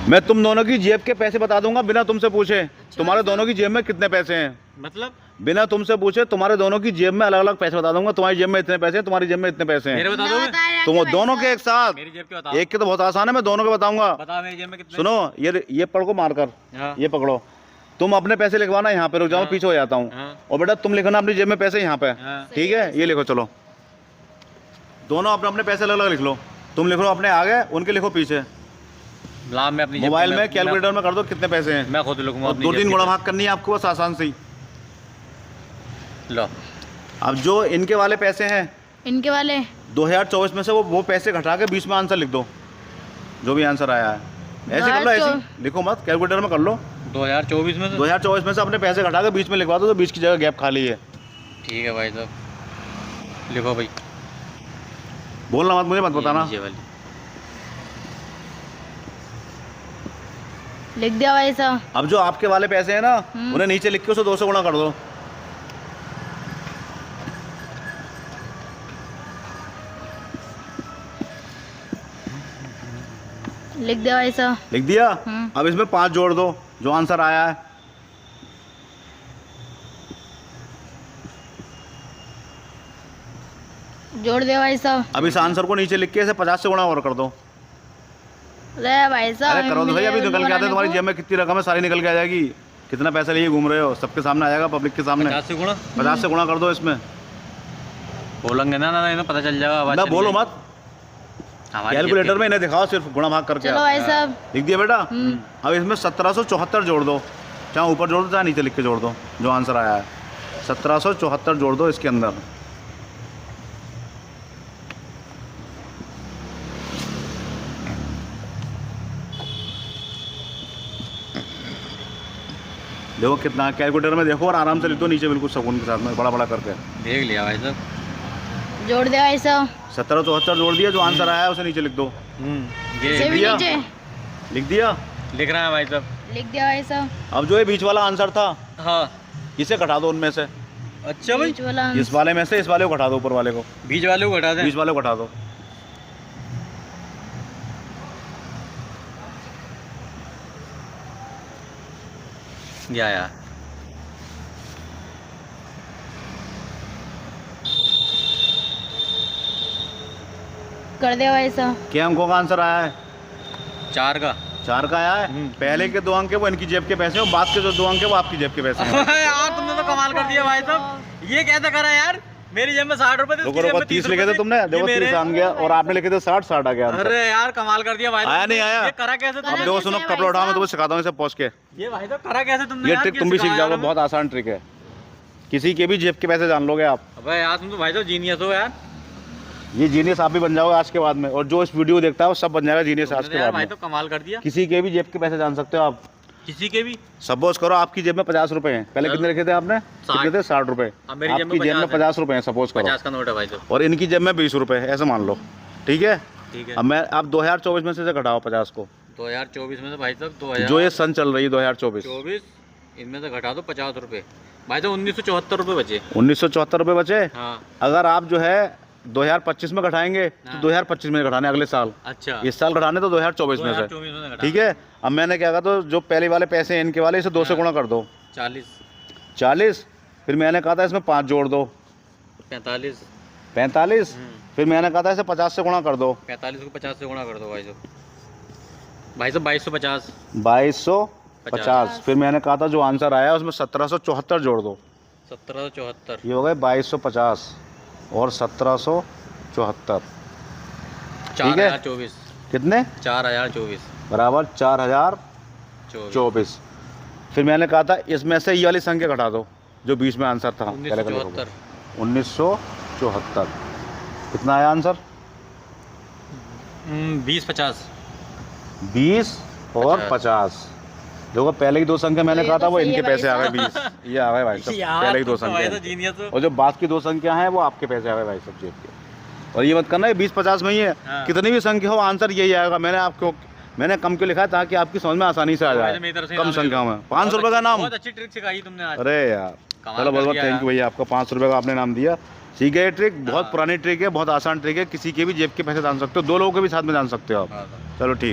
मैं तुम दोनों की जेब के पैसे बता दूंगा बिना तुमसे पूछे। तुम्हारे दोनों की जेब में कितने पैसे हैं, मतलब बिना तुमसे पूछे तुम्हारे दोनों की जेब में अलग अलग पैसे बता दूंगा। तुम्हारी जेब में इतने पैसे हैं, तुम्हारी जेब में इतने पैसे मेरे हैं। बता दोगे? तुम दोनों के एक साथ। मेरी जेब के बताओ। एक के तो बहुत आसान है, मैं दोनों के बताऊंगा। बता मेरी जेब में कितने। सुनो, ये पढ़ को मार कर, हाँ। ये पकड़ो। तुम अपने पैसे लिखवाना यहाँ पे, रुक जाओ, हाँ। पीछे हो जाता हूँ। हाँ। और बेटा तुम लिखना अपनी जेब में पैसे यहाँ पे, हाँ। ठीक है? ये लिखो, चलो दोनों अपने अपने पैसे अलग अलग लिख लो। तुम लिख लो अपने आगे, उनके लिखो पीछे। ला मैं अपनी मोबाइल में कैलकुलेटर में कर दो कितने पैसे हैं। मैं खुद लिखूंगा। 2-3 गुणा भाग करनी है आपको, बस आसान सी। लो अब जो इनके वाले पैसे हैं, इनके वाले 2024 में से वो पैसे घटा के 20 में आंसर लिख दो, जो भी आंसर आया है। ऐसे कर लो, ऐसे लिखो मत, कैलकुलेटर में कर लो। 2024 में से 2024 में से अपने पैसे घटा के 20 में लिखवा दो, तो 20 की जगह गैप खाली है। ठीक है भाई साहब, लिखो भाई। बोलना मत, मुझे मत बताना। ये वाली लिख दिया भाई साहब। अब जो आपके वाले पैसे हैं ना, उन्हें नीचे लिख के उसे 2 से गुणा कर दो। लिख दिया भाई साहब। लिख दिया। अब इसमें 5 जोड़ दो, जो आंसर आया है। जोड़ दिया भाई साहब। अब इस आंसर को नीचे लिख के इसे 50 से गुणा और कर दो। अरे भाई साहब, अरे करो तो सही, अभी निकल के आते हैं। तुम्हारी को। जेब में कितनी रकम है, सारी निकल के आ जाएगी। कितना पैसा लिए घूम रहे हो, सबके सामने आ जाएगा, पब्लिक के सामने। 50 से गुणा 50 से गुणा कर दो इसमें। बोलेंगे ना ना, पता चल जाएगा। आवाज ना चली बोलो जाएगी। मत, हमारी कैलकुलेटर जेब में इन्हें दिखाओ, सिर्फ गुणा भाग करके। चलो भाई साहब। लिख दिया बेटा। अब इसमें 1774 जोड़ दो, चाहे ऊपर जोड़ दो चाहे नीचे लिख के जोड़ दो, जो आंसर आया है। 1774 जोड़ दो इसके अंदर। देखो कितना, कैलकुलेटर में देखो और आराम से लिख दो नीचे, बिल्कुल सुकून के साथ में, बड़ा बड़ा करके। देख लिया भाई साहब। जोड़ दिया भाई साहब। 1774 जोड़ दिया, जो आंसर आया है उसे नीचे लिख दो। ये से भी दिया? नीचे लिख दिया। लिख रहा है भाई साहब। लिख दिया भाई साहब। अब जो ये बीच वाला आंसर था, हाँ इसे घटा दो उनमें से। अच्छा भाई, बीच वाला इस वाले में से इस वाले को घटा दो, ऊपर वाले को, बीच वाले को घटा दें। बीच वाले को घटा दो। या कर दिया भाई साहब। क्या अंकों का आंसर आया है? 4 का 4 का आया है। पहले के 2 अंक है वो इनकी जेब के पैसे हैं, और बाद के जो 2 अंक है वो आपकी जेब के पैसे हैं। यार तुमने तो कमाल कर दिया भाई साहब। ये कैसे करा यार, मेरी जेब में 60 रुपए थे, रुको रुको, 30 लिखे थे तुमने, देखो 30 आ गया, और आपने लिखे थे 60, 60 आ गया आंसर। अरे यार कमाल कर दिया भाई साहब। आया नहीं आया? ये करा कैसे अब तुमने? देखो सुनो, कपड़ा उठाओ, मैं तुम्हें सिखाता हूँ इसे पहुँच के। ये भाई साहब करा कैसे तुमने ये यार? ट्रिक तुम भी सीख सिखाया जाओगे, हमें। बहुत आसान ट्रिक है। किसी के भी जेब के पैसे जान लोगे आप। अबे यार तुम तो भाई साहब जीनियस हो यार। ये जीनियस आप भी बन जाओगे आज के बाद में, और जो इस वीडियो देखता है वो सब बन जाएगा जीनियस आज तुमने के यार बाद भाई में। तो कमाल कर दिया। किसी के भी जेब के पैसे जान सकते हो आप। किसी के भी। सपोज करो आपकी जेब में 50 रुपए हैं, पहले कितने लिखे थे आपने? 60। कितने थे? 60 रुपए। अब मेरी जेब में आपकी जेब में 50 रुपए हैं, सपोज करो, 50 का नोट है भाई साहब। और इनकी जेब में 20 रुपए है, ऐसे मान लो, ठीक है? ठीक है। अब मैं, आप 2024 में से घटाओ 50 को, 2024 में से भाई साहब जो ये सन चल रही है 2024, 24 इनमें से घटा दो 50 रुपए भाई साहब, 1974 रुपए बचे। 1974 रुपए बचे। हाँ अगर आप जो है 2025 में घटाएंगे तो 2025 में घटाने अगले साल, अच्छा, इस साल घटाने तो 2024 में से, 2024 में घटा। ठीक है? अब मैंने क्या कहा, तो जो पहले वाले पैसे हैं इनके वाले, इसे 2 से गुणा कर दो, 40। फिर मैंने कहा था इसमें 5 जोड़ दो, 45। 45। फिर मैंने कहा था इसे 50 से गुणा कर दो, 45 को 50 से गुणा कर दो भाई साहब। भाई साहब 2250। 2250। फिर मैंने कहा था जो आंसर आया उसमें 1774 जोड़ दो, 1774। ये हो गए 2250 और 1774, ठीक है? 4024। कितने? 4024। बराबर 4024। फिर मैंने कहा था इसमें से ये वाली संख्या घटा दो, जो बीच में आंसर था, 1974। 1974। कितना आया आंसर? 2050। 20 और 50। देखो पहले की 2 संख्या मैंने कहा था वो इनके पैसे आ गए 20, ये आ गए भाई साहब, पहले की 2 संख्या, और जो बाद की 2 संख्या हैं वो आपके पैसे आ गए भाई साहब जेब के। और ये मत करना, ये 20-50 में ही है, कितनी भी संख्या हो आंसर यही आएगा। मैंने कम क्यों लिखा है, ताकि आपकी समझ में आसानी से आ जाए, कम संख्या में। 500 रुपये का नाम। बहुत अच्छी ट्रिक सिखाई तुमने आज। अरे यार चलो, बहुत बहुत थैंक यू भैया, आपका 500 रुपये का आपने नाम दिया। ठीक है, ये ट्रिक बहुत पुरानी ट्रिक है, बहुत आसान ट्रिक है, किसी के भी जेब के पैसे जान सकते हो, 2 लोगों के भी साथ में जान सकते हो आप। चलो ठीक।